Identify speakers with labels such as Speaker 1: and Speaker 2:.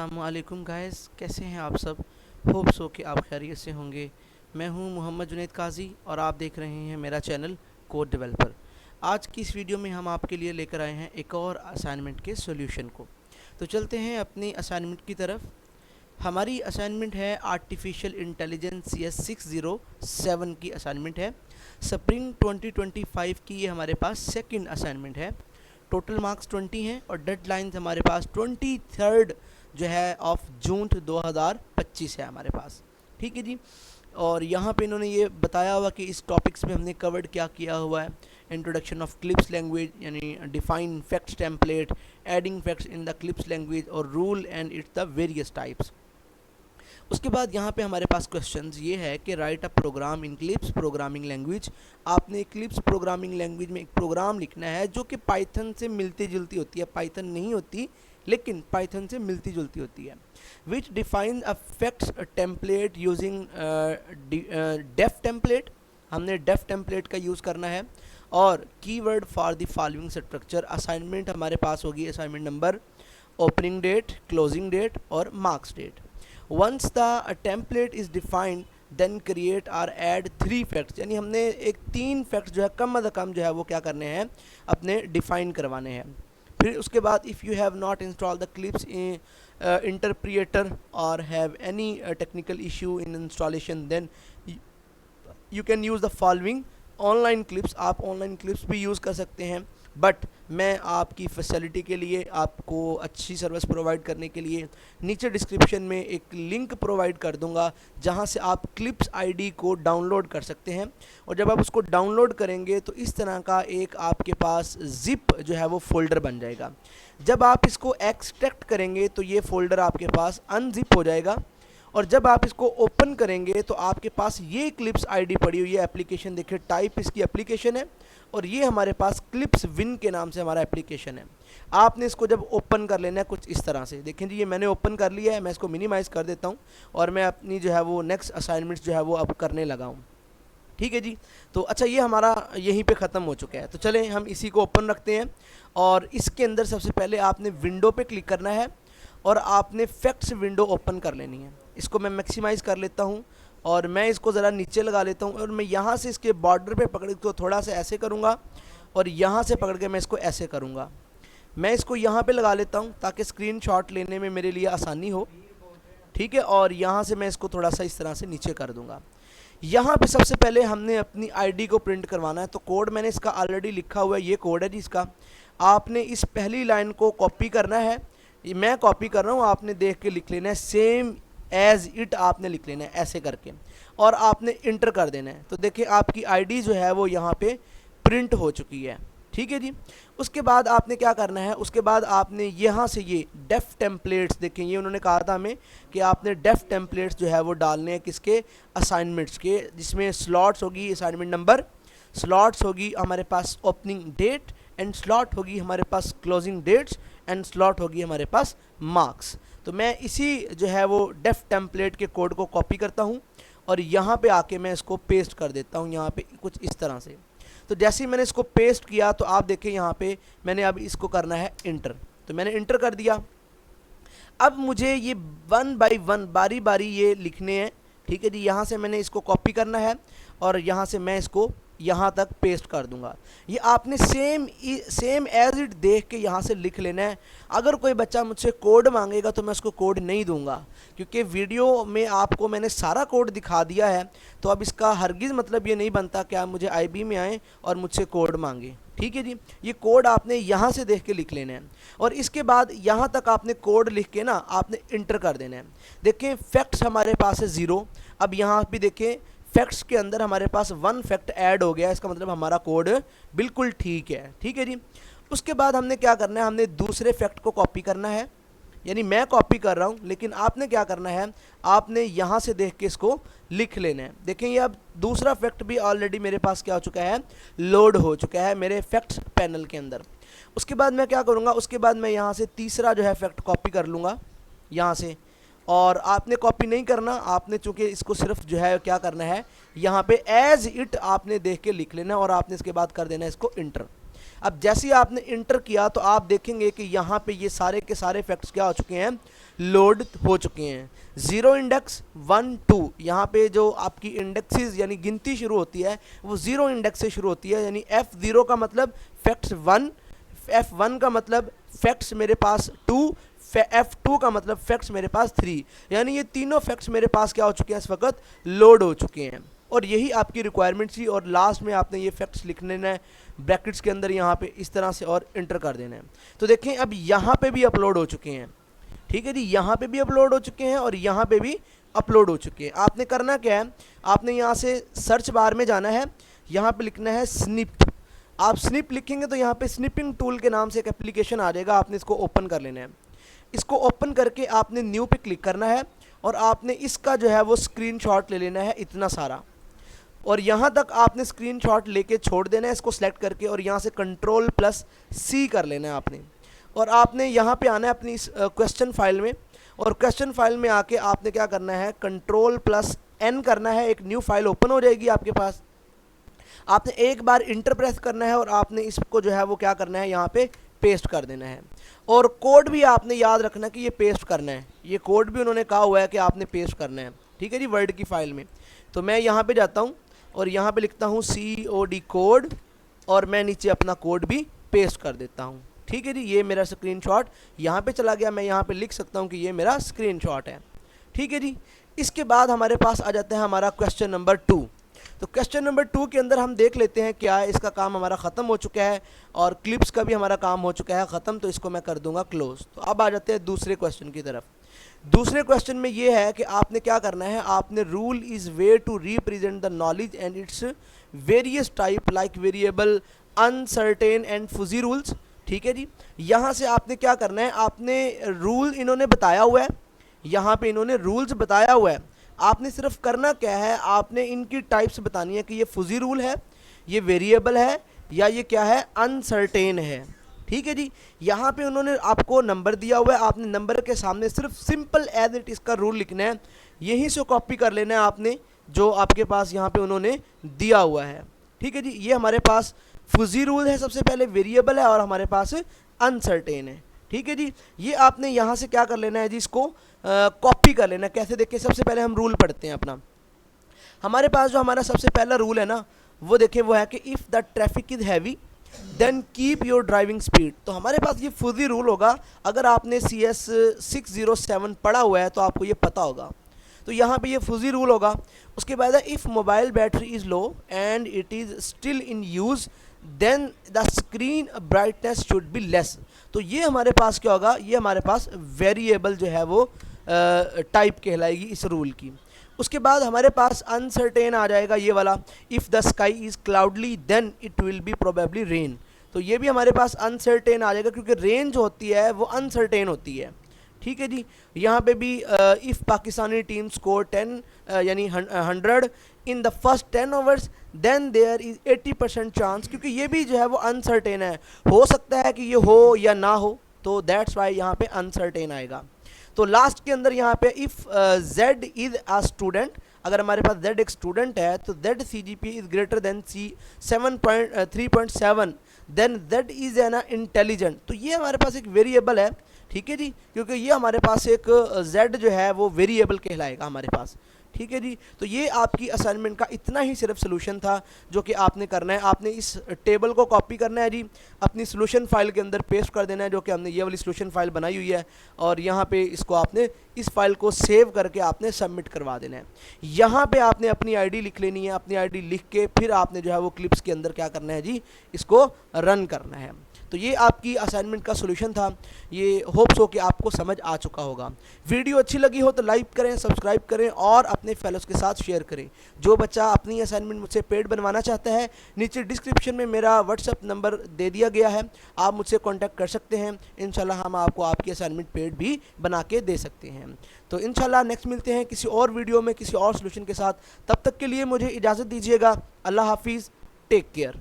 Speaker 1: अस्सलामुअलैकुम गाइस, कैसे हैं आप सब। होप सो कि आप खैरियत से होंगे। मैं हूं मोहम्मद जुनैद काजी और आप देख रहे हैं मेरा चैनल कोड डेवलपर। आज की इस वीडियो में हम आपके लिए लेकर आए हैं एक और असाइनमेंट के सॉल्यूशन को। तो चलते हैं अपनी असाइनमेंट की तरफ। हमारी असाइनमेंट है आर्टिफिशियल इंटेलिजेंस CS607 की असाइनमेंट है। स्प्रिंग 2025 की ये हमारे पास सेकंड असाइनमेंट है। टोटल मार्क्स 20 हैं और डेडलाइन हमारे पास 23 जो है ऑफ जून 2025 है हमारे पास। ठीक है जी। और यहाँ पे इन्होंने ये बताया हुआ कि इस टॉपिक्स में हमने कवर्ड क्या किया हुआ है। इंट्रोडक्शन ऑफ क्लिप्स लैंग्वेज यानी define facts template, adding facts in the CLIPS language और rule and its the various types. उसके बाद यहाँ पे हमारे पास क्वेश्चंस ये है कि राइट अ प्रोग्राम इन क्लिप्स प्रोग्रामिंग लैंग्वेज। आपने क्लिप्स प्रोग्रामिंग लैंग्वेज में एक प्रोग्राम लिखना है जो कि पाइथन से मिलती जुलती होती है। पाइथन नहीं होती लेकिन पाइथन से मिलती जुलती होती है। Which define a facts template using def template. हमने डेफ टेम्पलेट का यूज़ करना है। और keyword for the following structure. Assignment हमारे पास होगी assignment number, opening date, closing date और marks date. Once the template is defined, then create or add 3 facts। यानी हमने एक 3 फैक्ट्स जो है कम अद कम जो है वो क्या करने हैं, अपने डिफाइन करवाने हैं। फिर उसके बाद if you have not install the CLIPS interpreter और have any technical issue in installation, then you can use the following online CLIPS. आप ऑनलाइन क्लिप्स भी यूज़ कर सकते हैं, बट मैं आपकी फैसिलिटी के लिए, आपको अच्छी सर्विस प्रोवाइड करने के लिए नीचे डिस्क्रिप्शन में एक लिंक प्रोवाइड कर दूंगा जहां से आप क्लिप्स आईडी को डाउनलोड कर सकते हैं। और जब आप उसको डाउनलोड करेंगे तो इस तरह का एक आपके पास जिप जो है वो फोल्डर बन जाएगा। जब आप इसको एक्सट्रैक्ट करेंगे तो ये फोल्डर आपके पास अनजिप हो जाएगा। और जब आप इसको ओपन करेंगे तो आपके पास ये क्लिप्स आईडी पड़ी हुई है। एप्लीकेशन देखिए, टाइप इसकी एप्लीकेशन है और ये हमारे पास क्लिप्स विन के नाम से हमारा एप्लीकेशन है। आपने इसको जब ओपन कर लेना है कुछ इस तरह से, देखें जी ये मैंने ओपन कर लिया है। मैं इसको मिनिमाइज़ कर देता हूँ और मैं अपनी जो है वो नेक्स्ट असाइनमेंट्स जो है वो अब करने लगा हूँ। ठीक है जी। तो अच्छा, ये हमारा यहीं पे ख़त्म हो चुका है। तो चलें हम इसी को ओपन रखते हैं और इसके अंदर सबसे पहले आपने विंडो पे क्लिक करना है और आपने फैक्ट्स विंडो ओपन कर लेनी है। इसको मैं मैक्सिमाइज़ कर लेता हूँ और मैं इसको ज़रा नीचे लगा लेता हूँ और मैं यहाँ से इसके बॉर्डर पे पकड़ के थोड़ा सा ऐसे करूँगा और यहाँ से पकड़ के मैं इसको ऐसे करूँगा। मैं इसको यहाँ पे लगा लेता हूँ ताकि स्क्रीनशॉट लेने में मेरे लिए आसानी हो। ठीक है। और यहाँ से मैं इसको थोड़ा सा इस तरह से नीचे कर दूँगा। यहाँ पे सबसे पहले हमने अपनी आईडी को प्रिंट करवाना है। तो कोड मैंने इसका ऑलरेडी लिखा हुआ है, ये कोड है जी इसका। आपने इस पहली लाइन को कॉपी करना है। मैं कॉपी कर रहा हूँ, आपने देख के लिख लेना है। सेम एज इट आपने लिख लेना है ऐसे करके और आपने इंटर कर देना है। तो देखिए आपकी आईडी जो है वो यहाँ पे प्रिंट हो चुकी है। ठीक है जी। उसके बाद आपने क्या करना है, उसके बाद आपने यहाँ से ये डेफ टेम्पलेट्स, देखें ये उन्होंने कहा था हमें कि आपने डेफ टेम्पलेट्स जो है वो डालने हैं किसके, असाइनमेंट्स के, जिसमें स्लॉट्स होगी असाइनमेंट नंबर, स्लॉट्स होगी हमारे पास ओपनिंग डेट एंड स्लॉट होगी हमारे पास क्लोजिंग डेट्स एंड स्लॉट होगी हमारे पास मार्क्स। तो मैं इसी जो है वो डेफ टेम्पलेट के कोड को कॉपी करता हूँ और यहाँ पे आके मैं इसको पेस्ट कर देता हूँ यहाँ पे कुछ इस तरह से। तो जैसे ही मैंने इसको पेस्ट किया तो आप देखें यहाँ पे मैंने अब इसको करना है इंटर। तो मैंने इंटर कर दिया। अब मुझे ये 1 बाई 1 बारी बारी ये लिखने हैं। ठीक है जी। यहाँ से मैंने इसको कॉपी करना है और यहाँ से मैं इसको यहाँ तक पेस्ट कर दूंगा। ये आपने सेम एज इट देख के यहाँ से लिख लेना है। अगर कोई बच्चा मुझसे कोड मांगेगा तो मैं उसको कोड नहीं दूंगा, क्योंकि वीडियो में आपको मैंने सारा कोड दिखा दिया है। तो अब इसका हरगिज़ मतलब ये नहीं बनता कि आप मुझे आईबी में आएँ और मुझसे कोड मांगे। ठीक है जी। ये कोड आपने यहाँ से देख के लिख लेना है और इसके बाद यहाँ तक आपने कोड लिख के ना आपने इंटर कर देना है। देखें फैक्ट्स हमारे पास है 0। अब यहाँ भी देखें फैक्ट्स के अंदर हमारे पास 1 फैक्ट ऐड हो गया। इसका मतलब हमारा कोड बिल्कुल ठीक है। ठीक है जी। उसके बाद हमने क्या करना है, हमने दूसरे फैक्ट को कॉपी करना है। यानी मैं कॉपी कर रहा हूँ लेकिन आपने क्या करना है, आपने यहाँ से देख के इसको लिख लेना है। देखें ये अब दूसरा फैक्ट भी ऑलरेडी मेरे पास क्या हो चुका है, लोड हो चुका है मेरे फैक्ट्स पैनल के अंदर। उसके बाद मैं क्या करूँगा, उसके बाद मैं यहाँ से तीसरा जो है फैक्ट कॉपी कर लूँगा यहाँ से। और आपने कॉपी नहीं करना, आपने चूँकि इसको सिर्फ जो है क्या करना है, यहाँ पे एज इट आपने देख के लिख लेना और आपने इसके बाद कर देना इसको इंटर। अब जैसे ही आपने इंटर किया तो आप देखेंगे कि यहाँ पे ये सारे के सारे फैक्ट्स क्या हो चुके हैं, लोड हो चुके हैं। 0 इंडेक्स 1 2, यहाँ पे जो आपकी इंडेक्सेस यानी गिनती शुरू होती है वो 0 इंडेक्स से शुरू होती है, यानी F0 का मतलब फैक्ट्स 1, F1 का मतलब फैक्ट्स मेरे पास 2, F2 का मतलब फैक्ट्स मेरे पास 3, यानी ये तीनों फैक्ट्स मेरे पास क्या हो चुके हैं, इस वक्त लोड हो चुके हैं। और यही आपकी रिक्वायरमेंट थी, और लास्ट में आपने ये फैक्ट्स लिख लेना है ब्रैकेट्स के अंदर यहाँ पे इस तरह से और इंटर कर देना है। तो देखें अब यहाँ पे भी अपलोड हो चुके हैं, ठीक है जी, यहाँ पे भी अपलोड हो चुके हैं और यहाँ पे भी अपलोड हो चुके हैं। आपने करना क्या है, आपने यहाँ से सर्च बार में जाना है, यहाँ पे लिखना है स्निप। आप स्निप लिखेंगे तो यहाँ पे स्निपिंग टूल के नाम से एक एप्लीकेशन आ जाएगा, आपने इसको ओपन कर लेना है। इसको ओपन करके आपने न्यू पे क्लिक करना है और आपने इसका जो है वो स्क्रीनशॉट ले लेना है इतना सारा, और यहाँ तक आपने स्क्रीनशॉट लेके छोड़ देना है इसको सेलेक्ट करके, और यहाँ से Ctrl+C कर लेना है आपने। और आपने यहाँ पे आना है अपनी इस क्वेश्चन फाइल में, और क्वेश्चन फाइल में आके आपने क्या करना है, Ctrl+N करना है, एक न्यू फाइल ओपन हो जाएगी आपके पास। आपने एक बार इंटर प्रेस करना है और आपने इसको जो है वो क्या करना है, यहाँ पे पेस्ट कर देना है। और कोड भी आपने याद रखना कि ये पेस्ट करना है, ये कोड भी उन्होंने कहा हुआ है कि आपने पेस्ट करना है, ठीक है जी, वर्ड की फाइल में। तो मैं यहाँ पे जाता हूँ और यहाँ पे लिखता हूँ COD कोड, और मैं नीचे अपना कोड भी पेस्ट कर देता हूँ, ठीक है जी। ये मेरा स्क्रीनशॉट यहाँ पे चला गया, मैं यहाँ पे लिख सकता हूँ कि ये मेरा स्क्रीनशॉट है, ठीक है जी। इसके बाद हमारे पास आ जाता है हमारा क्वेश्चन नंबर 2। तो क्वेश्चन नंबर 2 के अंदर हम देख लेते हैं क्या है, इसका काम हमारा ख़त्म हो चुका है और क्लिप्स का भी हमारा काम हो चुका है ख़त्म, तो इसको मैं कर दूंगा क्लोज। तो अब आ जाते हैं दूसरे क्वेश्चन की तरफ। दूसरे क्वेश्चन में ये है कि आपने क्या करना है, आपने rule is way to represent the knowledge and its various type like variable, uncertain and fuzzy rules, ठीक है जी। यहाँ से आपने क्या करना है, आपने रूल इन्होंने बताया हुआ है, यहाँ पे इन्होंने रूल्स बताया हुआ है, आपने सिर्फ करना क्या है, आपने इनकी टाइप्स बतानी है कि ये फुजी रूल है, ये वेरिएबल है, या ये क्या है, अनसर्टेन है, ठीक है जी। यहाँ पे उन्होंने आपको नंबर दिया हुआ है, आपने नंबर के सामने सिर्फ सिंपल एज इट इसका रूल लिखना है, यहीं से कॉपी कर लेना है आपने जो आपके पास यहाँ पे उन्होंने दिया हुआ है, ठीक है जी। ये हमारे पास फुजी रूल है, सबसे पहले वेरिएबल है, और हमारे पास अनसर्टेन है, ठीक है जी। ये आपने यहाँ से क्या कर लेना है जी, इसको कॉपी कर लेना है। कैसे देखिए, सबसे पहले हम रूल पढ़ते हैं अपना। हमारे पास जो हमारा सबसे पहला रूल है ना, वो देखिए वो है कि if the traffic is heavy then keep your driving speed. तो हमारे पास ये फुजी रूल होगा, अगर आपने CS 607 पढ़ा हुआ है तो आपको ये पता होगा। तो यहाँ पे ये फुजी रूल होगा। उसके बाद if mobile battery is low and it is still in use then the screen brightness should be less. तो ये हमारे पास क्या होगा, ये हमारे पास वेरिएबल जो है वो टाइप कहलाएगी इस रूल की। उसके बाद हमारे पास अनसर्टेन आ जाएगा ये वाला, if the sky is cloudy then it will be probably rain. तो ये भी हमारे पास अनसर्टेन आ जाएगा, क्योंकि रेन जो होती है वो अनसर्टेन होती है, ठीक है जी। यहाँ पे भी इफ़ पाकिस्तानी टीम स्कोर 10 यानी 100 in the first 10 overs then there is 80% chance, क्योंकि ये भी जो है वो अनसर्टेन है, हो सकता है कि ये हो या ना हो, तो दैट्स वाई यहाँ पे अनसर्टेन आएगा। तो लास्ट के अंदर यहाँ पे if Z is a student, अगर हमारे पास Z एक स्टूडेंट है तो Z CGPA is greater than 3.7 then Z is an intelligent. तो ये हमारे पास एक वेरिएबल है, ठीक है जी, क्योंकि ये हमारे पास एक Z जो है वो वेरिएबल कहलाएगा हमारे पास, ठीक है जी। तो ये आपकी असाइनमेंट का इतना ही सिर्फ सोल्यूशन था जो कि आपने करना है। आपने इस टेबल को कॉपी करना है जी, अपनी सोल्यूशन फाइल के अंदर पेस्ट कर देना है, जो कि हमने ये वाली सोल्यूशन फाइल बनाई हुई है, और यहाँ पे इसको आपने इस फाइल को सेव करके आपने सबमिट करवा देना है। यहाँ पे आपने अपनी आईडी लिख लेनी है, अपनी आईडी लिख के फिर आपने जो है वो क्लिप्स के अंदर क्या करना है जी, इसको रन करना है। तो ये आपकी असाइनमेंट का सोल्यूशन था। ये होप्स हो कि आपको समझ आ चुका होगा। वीडियो अच्छी लगी हो तो लाइक करें, सब्सक्राइब करें और अपने फेलोज़ के साथ शेयर करें। जो बच्चा अपनी असाइनमेंट मुझसे पेड बनवाना चाहता है, नीचे डिस्क्रिप्शन में मेरा व्हाट्सअप नंबर दे दिया गया है, आप मुझसे कॉन्टैक्ट कर सकते हैं। इंशाल्लाह हम आपको आपकी असाइनमेंट पेड भी बना के दे सकते हैं। तो इंशाल्लाह नेक्स्ट मिलते हैं किसी और वीडियो में किसी और सोल्यूशन के साथ। तब तक के लिए मुझे इजाज़त दीजिएगा। अल्लाह हाफिज़, टेक केयर।